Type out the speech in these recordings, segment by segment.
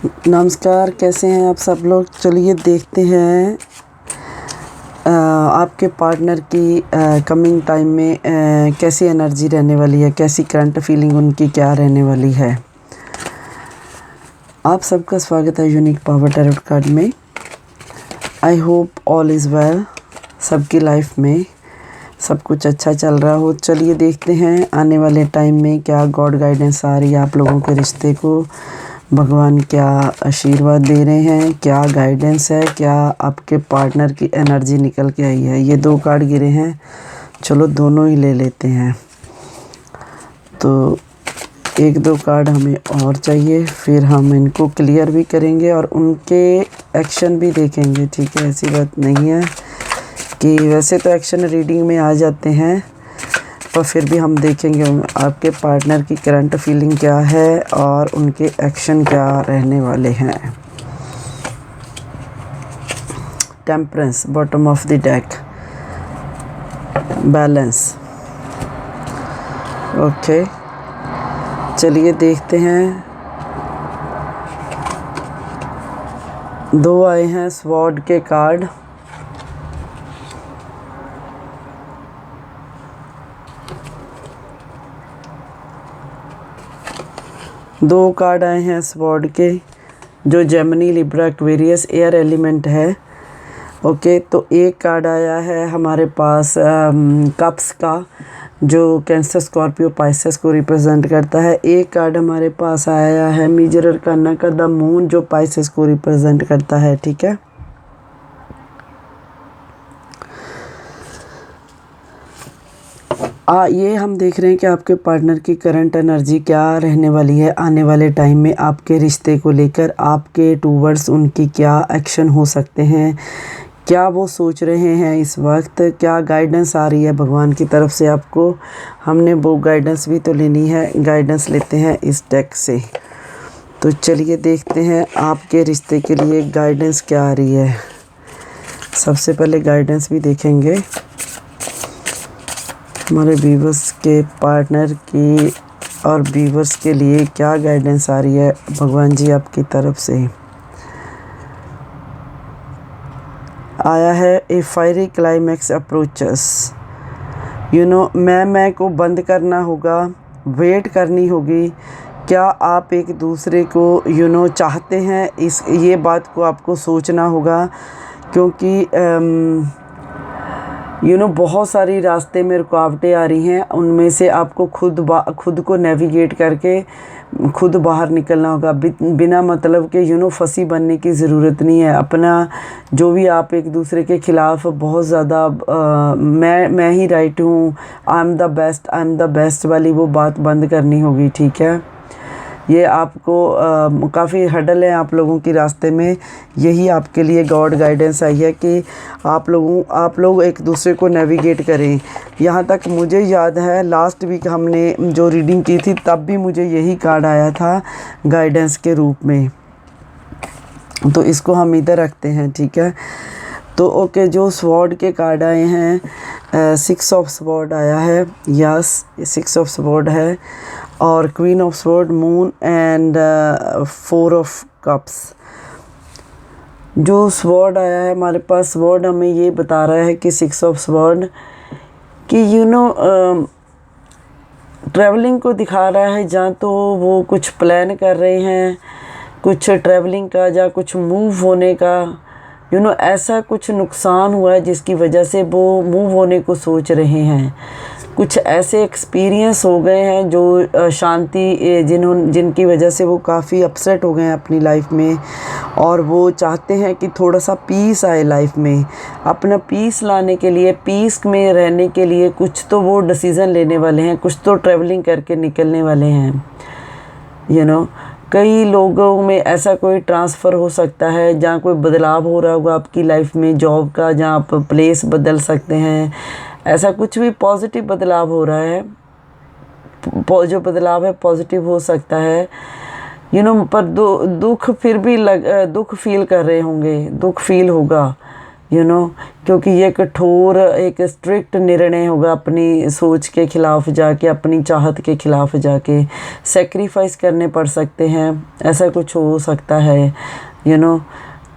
नमस्कार, कैसे हैं आप सब लोग। चलिए देखते हैं आपके पार्टनर की कमिंग टाइम में कैसी एनर्जी रहने वाली है, कैसी करंट फीलिंग उनकी क्या रहने वाली है। आप सबका स्वागत है यूनिक पावर टैरोट कार्ड में। I hope all is well, सबकी लाइफ में सब कुछ अच्छा चल रहा हो। चलिए देखते हैं आने वाले टाइम में क्या गॉड गाइडेंस आ रही है आप लोगों के रिश्ते को। भगवान क्या आशीर्वाद दे रहे हैं, क्या गाइडेंस है, क्या आपके पार्टनर की एनर्जी निकल के आई है। ये 2 कार्ड गिरे हैं, चलो दोनों ही ले लेते हैं। तो 1-2 कार्ड हमें और चाहिए, फिर हम इनको क्लियर भी करेंगे और उनके एक्शन भी देखेंगे। ठीक है, ऐसी बात नहीं है कि वैसे तो एक्शन रीडिंग में आ जाते हैं, पर फिर भी हम देखेंगे आपके पार्टनर की करंट फीलिंग क्या है और उनके एक्शन क्या रहने वाले हैं। Temperance, bottom of the deck, balance. Okay, चलिए देखते हैं। 2 आए हैं स्वॉर्ड के कार्ड। दो कार्ड आए हैं स्वॉर्ड के, जो Gemini, Libra, Aquarius air element है। ओके, तो एक कार्ड आया है हमारे पास कप्स का, जो कैंसर, स्कॉर्पियो, पाइसेस को रिप्रेजेंट करता है। एक कार्ड हमारे पास आया है मेजर अरकाना का, द मून, जो पाइसेस को रिप्रेजेंट करता है। ठीक है, ये हम देख रहे हैं कि आपके पार्टनर की करंट एनर्जी क्या रहने वाली है आने वाले टाइम में आपके रिश्ते को लेकर। आपके टूवर्ड्स उनकी क्या एक्शन हो सकते हैं, क्या वो सोच रहे हैं इस वक्त, क्या गाइडेंस आ रही है भगवान की तरफ से आपको। हमने वो गाइडेंस भी तो लेनी है, गाइडेंस लेते हैं इस डेक से। तो चलिए देखते हैं आपके रिश्ते के लिए गाइडेंस क्या आ रही है। सबसे पहले गाइडेंस भी देखेंगे हमारे व्यूवर्स के पार्टनर की, और व्यूवर्स के लिए क्या गाइडेंस आ रही है भगवान जी आपकी तरफ से। आया है ए फायरी क्लाइमैक्स अप्रोचेस। मैं को बंद करना होगा, वेट करनी होगी। क्या आप एक दूसरे को चाहते हैं, ये बात को आपको सोचना होगा, क्योंकि बहुत सारी रास्ते में रुकावटें आ रही हैं। उनमें से आपको खुद को नेविगेट करके खुद बाहर निकलना होगा। बिना मतलब के फंसी बनने की ज़रूरत नहीं है। अपना जो भी आप एक दूसरे के ख़िलाफ़ बहुत ज़्यादा मैं ही राइट हूँ, आई एम द बेस्ट वाली वो बात बंद करनी होगी। ठीक है, ये आपको काफ़ी हर्डल है आप लोगों की रास्ते में। यही आपके लिए गॉड गाइडेंस आई है कि आप लोग एक दूसरे को नेविगेट करें। यहाँ तक मुझे याद है लास्ट वीक हमने जो रीडिंग की थी तब भी मुझे यही कार्ड आया था गाइडेंस के रूप में। तो इसको हम इधर रखते हैं। ठीक है, तो ओके, जो स्वॉर्ड के कार्ड आए हैं, 6 ऑफ स्वॉर्ड आया है। यस, 6 ऑफ स्वॉर्ड है, और queen of sword, moon and 4 of cups. जो स्वॉर्ड आया है हमारे पास, स्वॉर्ड हमें ये बता रहा है कि 6 ऑफ स्वॉर्ड कि ट्रैवलिंग को दिखा रहा है। जहाँ तो वो कुछ प्लान कर रहे हैं, कुछ ट्रैवलिंग का या कुछ मूव होने का, ऐसा कुछ नुकसान हुआ है जिसकी वजह से वो मूव होने को सोच रहे हैं। कुछ ऐसे एक्सपीरियंस हो गए हैं जो शांति जिनकी वजह से वो काफ़ी अपसेट हो गए हैं अपनी लाइफ में, और वो चाहते हैं कि थोड़ा सा पीस आए लाइफ में। अपना पीस लाने के लिए, पीस में रहने के लिए कुछ तो वो डिसीज़न लेने वाले हैं, कुछ तो ट्रैवलिंग करके निकलने वाले हैं। कई लोगों में ऐसा कोई ट्रांसफ़र हो सकता है जहाँ कोई बदलाव हो रहा होगा आपकी लाइफ में, जॉब का, जहाँ आप प्लेस बदल सकते हैं। ऐसा कुछ भी पॉजिटिव बदलाव हो रहा है, जो बदलाव है पॉजिटिव हो सकता है। पर दुख फिर भी दुख फील कर रहे होंगे, दुख फील होगा क्योंकि ये कठोर एक स्ट्रिक्ट निर्णय होगा अपनी सोच के ख़िलाफ़ जाके, अपनी चाहत के ख़िलाफ़ जाके सेक्रीफाइस करने पड़ सकते हैं, ऐसा कुछ हो सकता है।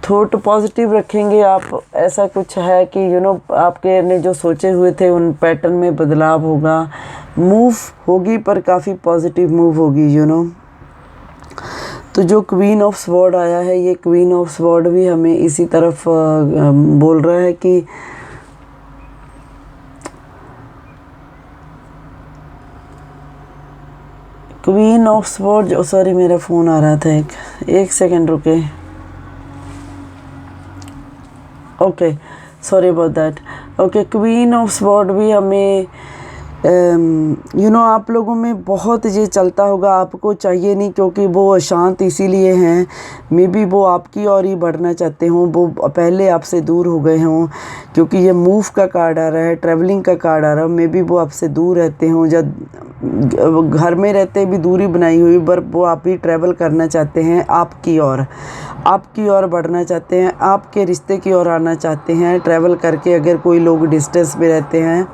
थॉट पॉजिटिव रखेंगे आप, ऐसा कुछ है कि आपके ने जो सोचे हुए थे उन पैटर्न में बदलाव होगा, मूव होगी पर काफ़ी पॉजिटिव मूव होगी। तो जो क्वीन ऑफ स्वॉर्ड आया है, ये क्वीन ऑफ स्वॉर्ड भी हमें इसी तरफ बोल रहा है कि क्वीन ऑफ स्वॉर्ड, सॉरी मेरा फ़ोन आ रहा था, एक सेकेंड रुके। Okay, sorry about that. Okay, queen of sword भी हमें आप लोगों में बहुत ये चलता होगा, आपको चाहिए नहीं क्योंकि वो अशांत इसीलिए हैं। मे बी वो आपकी ओर ही बढ़ना चाहते हों, वो पहले आपसे दूर हो गए हों, क्योंकि ये मूव का कार्ड आ रहा है, ट्रैवलिंग का कार्ड आ रहा है। मे बी वो आपसे दूर रहते हों, जब घर में रहते भी दूरी बनाई हुई, पर वो आप ही ट्रैवल करना चाहते हैं, आपकी ओर बढ़ना चाहते हैं, आपके रिश्ते की ओर आना चाहते हैं ट्रैवल करके। अगर कोई लोग डिस्टेंस में रहते हैं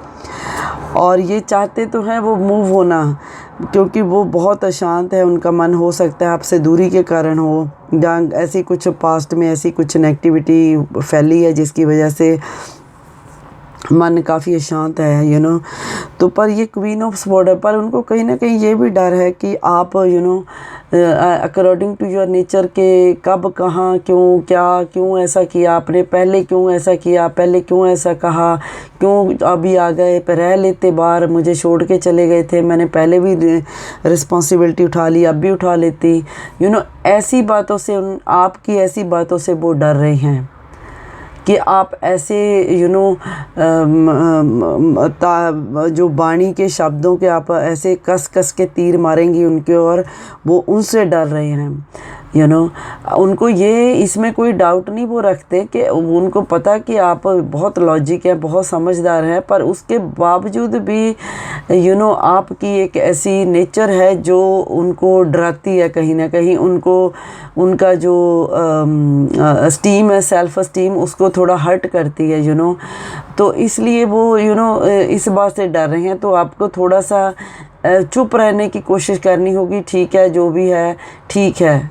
और ये चाहते तो हैं वो मूव होना, क्योंकि वो बहुत अशांत है, उनका मन हो सकता है आपसे दूरी के कारण हो, या ऐसी कुछ पास्ट में ऐसी कुछ नेगेटिविटी फैली है जिसकी वजह से मन काफ़ी अशांत है। तो पर ये क्वीन ऑफ स्वॉर्ड है, पर उनको कहीं ना कहीं ये भी डर है कि आप अकॉर्डिंग टू योर नेचर के कब कहाँ क्यों ऐसा किया आपने, पहले क्यों ऐसा किया, पहले क्यों ऐसा कहा, क्यों अभी आ गए, पर रह लेते बाहर, मुझे छोड़ के चले गए थे, मैंने पहले भी रिस्पॉन्सिबिलिटी उठा ली, अब भी उठा लेती। ऐसी बातों से आपकी ऐसी बातों से वो डर रहे हैं कि आप ऐसे जो वाणी के शब्दों के आप ऐसे कस के तीर मारेंगी उनके, और वो उनसे डर रहे हैं। उनको ये इसमें कोई डाउट नहीं वो रखते कि उनको पता कि आप बहुत लॉजिक है, बहुत समझदार हैं, पर उसके बावजूद भी आपकी एक ऐसी नेचर है जो उनको डराती है कहीं ना कहीं। उनका जो स्टीम है, सेल्फ स्टीम, उसको थोड़ा हर्ट करती है। तो इसलिए वो इस बात से डर रहे हैं। तो आपको थोड़ा सा चुप रहने की कोशिश करनी होगी। ठीक है, जो भी है ठीक है,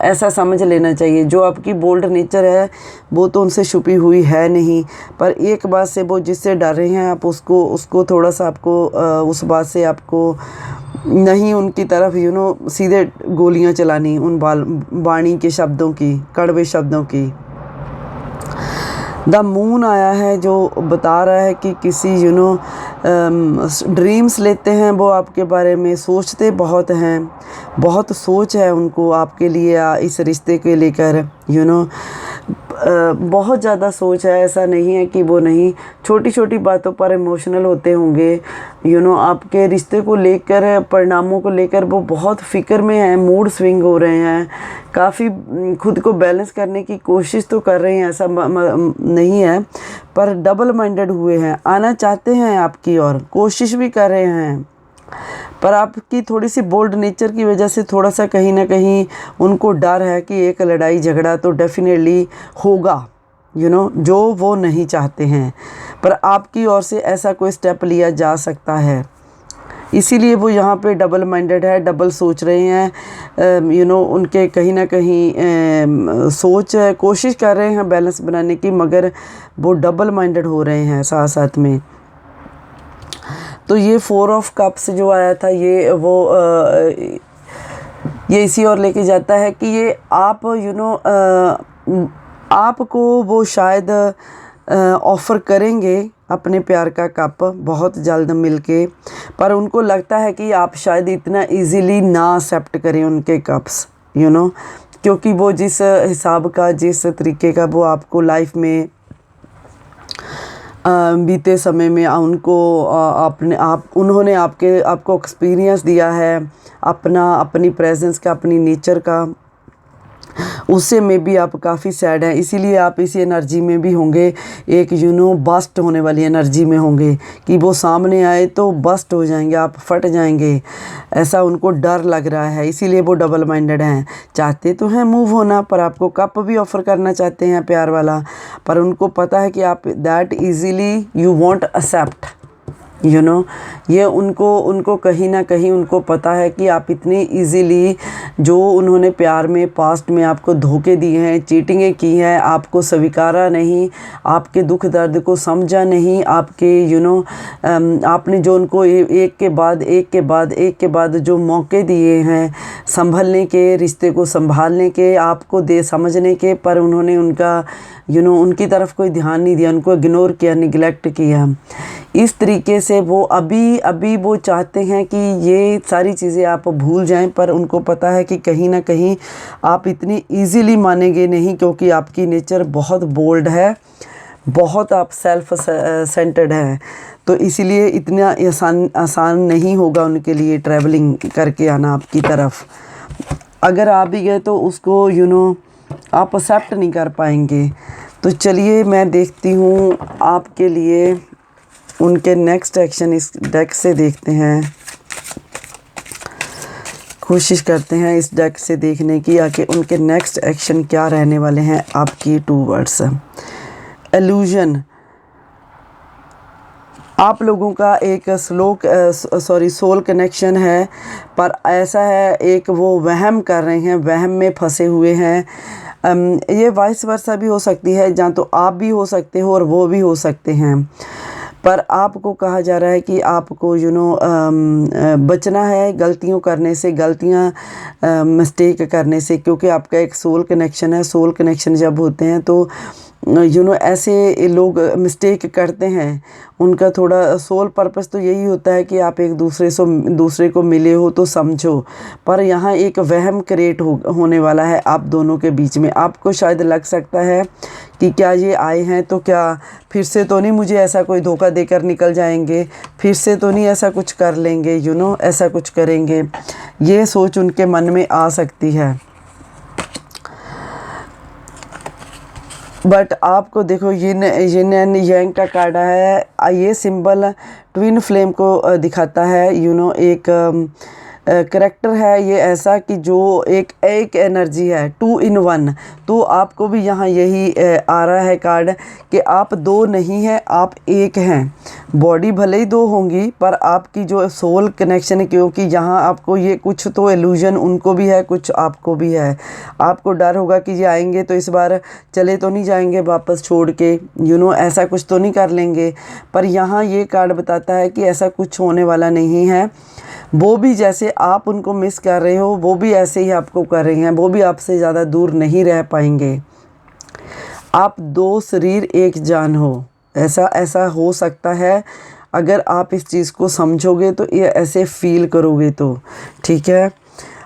ऐसा समझ लेना चाहिए। जो आपकी बोल्ड नेचर है वो तो उनसे छुपी हुई है नहीं, पर एक बात से वो जिससे डर रहे हैं आप उसको थोड़ा सा आपको उस बात से आपको नहीं उनकी तरफ सीधे गोलियां चलानी, उन वाणी के शब्दों की, कड़वे शब्दों की। द मून आया है जो बता रहा है कि किसी ड्रीम्स लेते हैं वो आपके बारे में, सोचते बहुत हैं, बहुत सोच है उनको आपके लिए, इस रिश्ते के लेकर बहुत ज़्यादा सोच है। ऐसा नहीं है कि वो नहीं, छोटी छोटी बातों पर इमोशनल होते होंगे। आपके रिश्ते को लेकर, परिणामों को लेकर वो बहुत फ़िक्र में हैं, मूड स्विंग हो रहे हैं, काफ़ी खुद को बैलेंस करने की कोशिश तो कर रहे हैं, ऐसा नहीं है, पर डबल माइंडेड हुए हैं। आना चाहते हैं आपकी ओर, कोशिश भी कर रहे हैं, पर आपकी थोड़ी सी बोल्ड नेचर की वजह से थोड़ा सा कहीं ना कहीं उनको डर है कि एक लड़ाई झगड़ा तो डेफिनेटली होगा, जो वो नहीं चाहते हैं, पर आपकी ओर से ऐसा कोई स्टेप लिया जा सकता है। इसीलिए वो यहाँ पे डबल माइंडेड है, डबल सोच रहे हैं। उनके कहीं ना कहीं सोच है, कोशिश कर रहे हैं बैलेंस बनाने की, मगर वो डबल माइंडेड हो रहे हैं साथ साथ में। तो ये 4 ऑफ कप्स जो आया था, ये इसी और लेके जाता है कि ये आप आपको वो शायद ऑफ़र करेंगे अपने प्यार का कप बहुत जल्द मिलके, पर उनको लगता है कि आप शायद इतना इजीली ना एक्सेप्ट करें उनके कप्स, क्योंकि वो जिस हिसाब का, जिस तरीके का वो आपको लाइफ में बीते समय में उन्होंने आपको एक्सपीरियंस दिया है अपनी प्रेजेंस का, अपनी नेचर का, उससे में भी आप काफ़ी सैड हैं, इसीलिए आप इसी एनर्जी में भी होंगे, एक बस्ट होने वाली एनर्जी में होंगे कि वो सामने आए तो बस्ट हो जाएंगे, आप फट जाएंगे, ऐसा उनको डर लग रहा है। इसीलिए वो डबल माइंडेड हैं। चाहते तो हैं मूव होना, पर आपको कप भी ऑफ़र करना चाहते हैं प्यार वाला, पर उनको पता है कि आप that easily you won't accept, ये उनको कहीं ना कहीं उनको पता है कि आप इतनी इजीली, जो उन्होंने प्यार में पास्ट में आपको धोखे दिए हैं, चीटिंगें की हैं, आपको स्वीकारा नहीं, आपके दुख दर्द को समझा नहीं, आपके आपने जो उनको एक के बाद जो मौके दिए हैं संभलने के, रिश्ते को संभालने के, आपको समझने के, पर उन्होंने उनका उनकी तरफ कोई ध्यान नहीं दिया, उनको इग्नोर किया, निगलेक्ट किया। इस तरीके से वो अभी वो चाहते हैं कि ये सारी चीज़ें आप भूल जाएं, पर उनको पता है कि कहीं ना कहीं आप इतनी इजीली मानेंगे नहीं, क्योंकि आपकी नेचर बहुत बोल्ड है, बहुत आप सेल्फ सेंटर्ड हैं। तो इसीलिए इतना आसान नहीं होगा उनके लिए ट्रैवलिंग करके आना आपकी तरफ। अगर आ भी गए तो उसको आप एक्सेप्ट नहीं कर पाएंगे। तो चलिए मैं देखती हूँ आपके लिए उनके नेक्स्ट एक्शन इस डेक से देखते हैं, कोशिश करते हैं इस डेक से देखने की आके उनके नेक्स्ट एक्शन क्या रहने वाले हैं आपकी 2 वर्ड्स। इल्यूजन, आप लोगों का एक सोल कनेक्शन है, पर ऐसा है एक वो वहम कर रहे हैं, वहम में फंसे हुए हैं। ये वाइस वर्सा भी हो सकती है, जहाँ तो आप भी हो सकते हो और वो भी हो सकते हैं, पर आपको कहा जा रहा है कि आपको बचना है गलतियों करने से, गलतियाँ मिस्टेक करने से, क्योंकि आपका एक सोल कनेक्शन है। सोल कनेक्शन जब होते हैं तो ऐसे लोग मिस्टेक करते हैं, उनका थोड़ा सोल पर्पस तो यही होता है कि आप एक दूसरे को मिले हो तो समझो, पर यहाँ एक वहम क्रिएट होने वाला है आप दोनों के बीच में। आपको शायद लग सकता है कि क्या ये आए हैं तो क्या फिर से तो नहीं मुझे ऐसा कोई धोखा देकर निकल जाएंगे, फिर से तो नहीं ऐसा कुछ कर लेंगे, ऐसा कुछ करेंगे, ये सोच उनके मन में आ सकती है। बट आपको देखो यिन एंड यांग का कार्ड है, ये सिंबल ट्विन फ्लेम को दिखाता है। एक करैक्टर है ये ऐसा कि जो एक एनर्जी है, 2 in 1। तो आपको भी यहाँ यही आ रहा है कार्ड कि आप 2 नहीं हैं, आप एक हैं। बॉडी भले ही 2 होंगी, पर आपकी जो सोल कनेक्शन है, क्योंकि यहाँ आपको ये कुछ तो इल्यूजन उनको भी है, कुछ आपको भी है। आपको डर होगा कि ये आएंगे तो इस बार चले तो नहीं जाएंगे वापस छोड़ के, ऐसा कुछ तो नहीं कर लेंगे, पर यहाँ ये कार्ड बताता है कि ऐसा कुछ होने वाला नहीं है। वो भी जैसे आप उनको मिस कर रहे हो, वो भी ऐसे ही आपको कर रहे हैं, वो भी आपसे ज़्यादा दूर नहीं रह पाएंगे। आप 2 शरीर एक जान हो, ऐसा हो सकता है अगर आप इस चीज़ को समझोगे तो, ये ऐसे फील करोगे तो, ठीक है।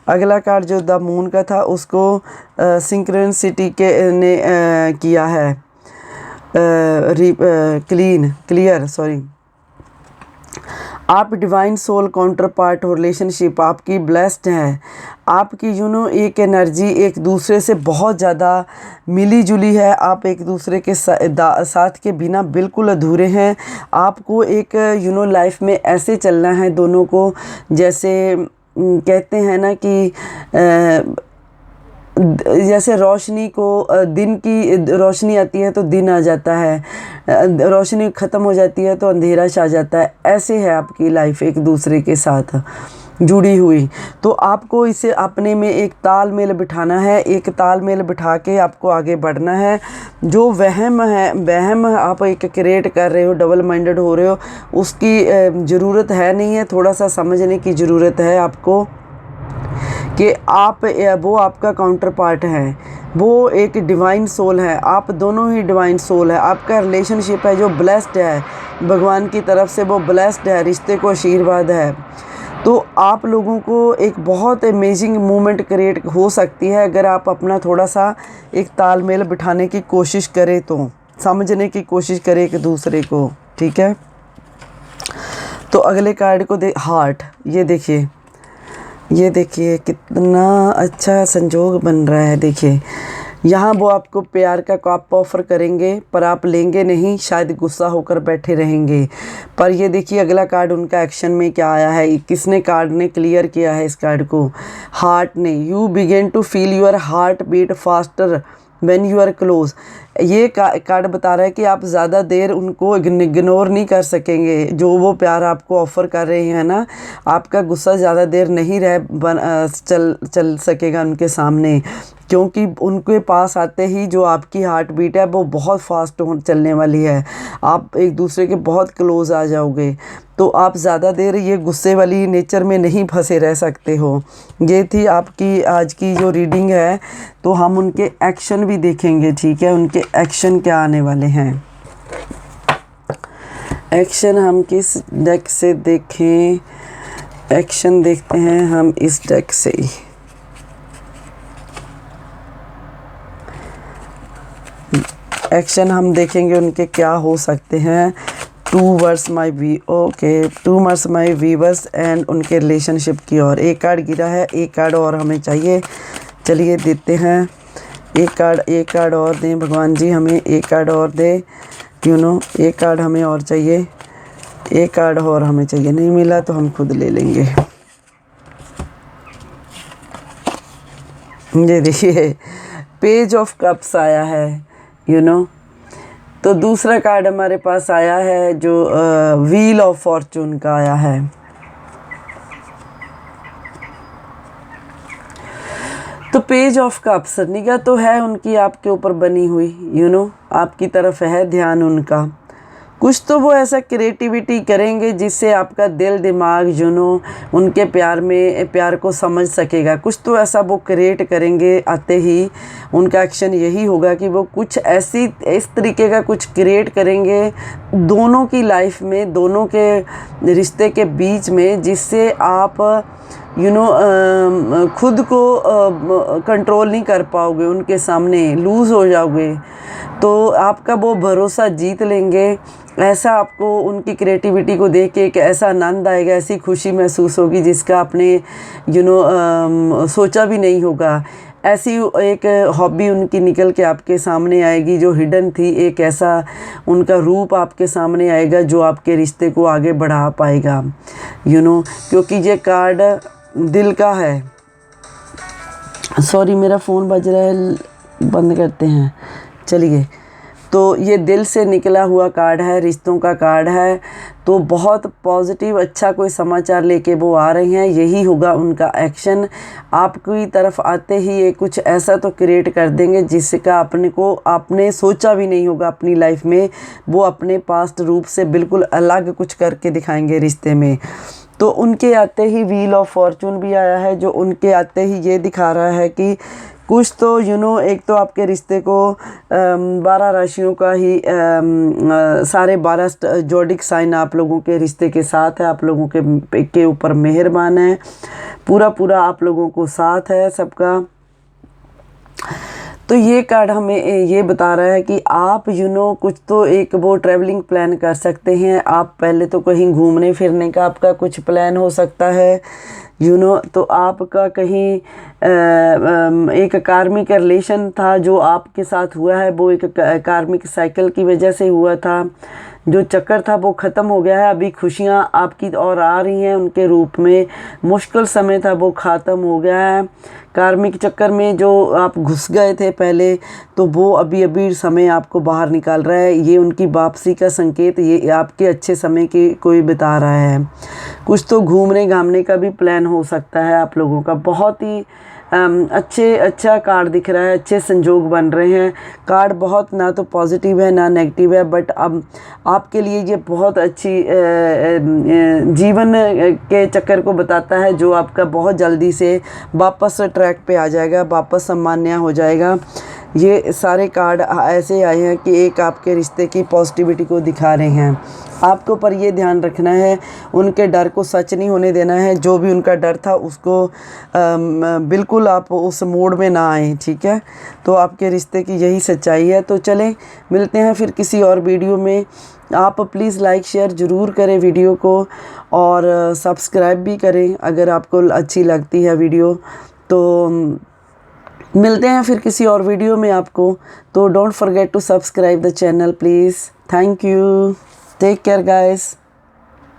अगला कार्ड जो द मून का था उसको सिंक्रोनिसिटी के ने किया है क्लियर सॉरी। आप divine soul counterpart relationship आपकी ब्लेस्ड है। आपकी एक एनर्जी एक दूसरे से बहुत ज़्यादा मिली जुली है, आप एक दूसरे के साथ के बिना बिल्कुल अधूरे हैं। आपको एक लाइफ में ऐसे चलना है दोनों को, जैसे कहते हैं ना कि जैसे रोशनी को दिन की रोशनी आती है तो दिन आ जाता है, रोशनी ख़त्म हो जाती है तो अंधेरा छा जाता है। ऐसे है आपकी लाइफ एक दूसरे के साथ जुड़ी हुई। तो आपको इसे अपने में एक तालमेल बिठाना है, एक तालमेल बिठा के आपको आगे बढ़ना है। जो वहम आप एक क्रिएट कर रहे हो, डबल माइंडेड हो रहे हो, उसकी ज़रूरत है नहीं है। थोड़ा सा समझने की ज़रूरत है आपको कि वो आपका काउंटर पार्ट है, वो एक डिवाइन सोल है, आप दोनों ही डिवाइन सोल है। आपका रिलेशनशिप है जो ब्लेस्ड है, भगवान की तरफ से वो ब्लेस्ड है, रिश्ते को आशीर्वाद है। तो आप लोगों को एक बहुत अमेजिंग मूवमेंट क्रिएट हो सकती है अगर आप अपना थोड़ा सा एक तालमेल बिठाने की कोशिश करें, तो समझने की कोशिश करें एक दूसरे को, ठीक है। तो अगले कार्ड को हार्ट, ये देखिए ये देखिए कितना अच्छा संजोग बन रहा है। देखिए यहाँ वो आपको प्यार का कप ऑफ़र करेंगे पर आप लेंगे नहीं, शायद गुस्सा होकर बैठे रहेंगे। पर ये देखिए अगला कार्ड उनका एक्शन में क्या आया है, किसने कार्ड ने क्लियर किया है इस कार्ड को, हार्ट ने। You begin to feel your heart beat faster when you are close. ये कार्ड बता रहा है कि आप ज़्यादा देर उनको इग्नोर नहीं कर सकेंगे। जो वो प्यार आपको ऑफ़र कर रहे हैं ना, आपका गुस्सा ज़्यादा देर नहीं चल सकेगा उनके सामने, क्योंकि उनके पास आते ही जो आपकी हार्ट बीट है वो बहुत फास्ट चलने वाली है। आप एक दूसरे के बहुत क्लोज़ आ जाओगे, तो आप ज़्यादा देर ये गुस्से वाली नेचर में नहीं फंसे रह सकते हो। ये थी आपकी आज की जो रीडिंग है। तो हम उनके एक्शन भी देखेंगे, ठीक है, उनके एक्शन क्या आने वाले हैं। एक्शन हम किस डेक से देखें, एक्शन देखते हैं हम इस डेक से ही। एक्शन हम देखेंगे उनके क्या हो सकते हैं। टूवर्ड्स माई वीवर्स एंड उनके रिलेशनशिप की ओर। एक कार्ड गिरा है, एक कार्ड और हमें चाहिए, चलिए देते हैं। एक कार्ड और दें भगवान जी, हमें एक कार्ड और दे, एक कार्ड हमें और चाहिए, एक कार्ड और हमें चाहिए। नहीं मिला तो हम खुद ले लेंगे। ये देखिए पेज ऑफ कप्स आया है, तो दूसरा कार्ड हमारे पास आया है जो व्हील ऑफ फॉर्चून का आया है। तो पेज ऑफ कप्स, निगाह तो है उनकी आपके ऊपर बनी हुई, आपकी तरफ है ध्यान उनका। कुछ तो वो ऐसा क्रिएटिविटी करेंगे जिससे आपका दिल दिमाग उनके प्यार को समझ सकेगा। कुछ तो ऐसा वो क्रिएट करेंगे, आते ही उनका एक्शन यही होगा कि वो कुछ इस तरीके का कुछ क्रिएट करेंगे दोनों की लाइफ में, दोनों के रिश्ते के बीच में, जिससे आप खुद को कंट्रोल नहीं कर पाओगे, उनके सामने लूज़ हो जाओगे। तो आपका वो भरोसा जीत लेंगे। ऐसा आपको उनकी क्रिएटिविटी को देख के एक ऐसा आनंद आएगा, ऐसी खुशी महसूस होगी जिसका आपने सोचा भी नहीं होगा। ऐसी एक हॉबी उनकी निकल के आपके सामने आएगी जो हिडन थी। एक ऐसा उनका रूप आपके सामने आएगा जो आपके रिश्ते को आगे बढ़ा पाएगा, क्योंकि ये कार्ड दिल का है। सॉरी मेरा फ़ोन बज रहा है, बंद करते हैं। चलिए, तो ये दिल से निकला हुआ कार्ड है, रिश्तों का कार्ड है। तो बहुत पॉजिटिव अच्छा कोई समाचार लेके वो आ रहे हैं, यही होगा उनका एक्शन। आपकी तरफ आते ही ये कुछ ऐसा तो क्रिएट कर देंगे जिसका आपने सोचा भी नहीं होगा अपनी लाइफ में। वो अपने पास्ट रूप से बिल्कुल अलग कुछ करके दिखाएंगे रिश्ते में। तो उनके आते ही व्हील ऑफ फॉर्चून भी आया है, जो उनके आते ही ये दिखा रहा है कि कुछ तो एक तो आपके रिश्ते को 12 राशियों का ही सारे 12 जोडिक साइन आप लोगों के रिश्ते के साथ है, आप लोगों के ऊपर मेहरबान है, पूरा आप लोगों को साथ है सबका। तो ये कार्ड हमें ये बता रहा है कि आप कुछ तो एक वो ट्रैवलिंग प्लान कर सकते हैं। आप पहले तो कहीं घूमने फिरने का आपका कुछ प्लान हो सकता है, तो आपका कहीं एक कार्मिक रिलेशन था जो आपके साथ हुआ है, वो एक कार्मिक साइकिल की वजह से हुआ था। जो चक्कर था वो ख़त्म हो गया है, अभी खुशियाँ आपकी ओर आ रही हैं उनके रूप में। मुश्किल समय था वो ख़त्म हो गया है। कार्मिक चक्कर में जो आप घुस गए थे पहले, तो वो अभी समय आपको बाहर निकाल रहा है। ये उनकी वापसी का संकेत, ये आपके अच्छे समय की कोई बता रहा है। कुछ तो घूमने घामने का भी प्लान हो सकता है आप लोगों का। बहुत ही अच्छा कार्ड दिख रहा है, अच्छे संजोग बन रहे हैं। कार्ड बहुत ना तो पॉजिटिव है ना नेगेटिव है, बट अब आपके लिए ये बहुत अच्छी जीवन के चक्कर को बताता है, जो आपका बहुत जल्दी से वापस ट्रैक पे आ जाएगा, वापस सामान्य हो जाएगा। ये सारे कार्ड ऐसे आए हैं कि एक आपके रिश्ते की पॉजिटिविटी को दिखा रहे हैं। आपको पर ये ध्यान रखना है, उनके डर को सच नहीं होने देना है। जो भी उनका डर था उसको बिल्कुल आप उस मोड में ना आए, ठीक है। तो आपके रिश्ते की यही सच्चाई है। तो चलें, मिलते हैं फिर किसी और वीडियो में। आप प्लीज़ लाइक शेयर ज़रूर करें वीडियो को, और सब्सक्राइब भी करें अगर आपको अच्छी लगती है वीडियो। तो मिलते हैं फिर किसी और वीडियो में आपको। तो don't forget to subscribe the channel please. Thank you, take care guys.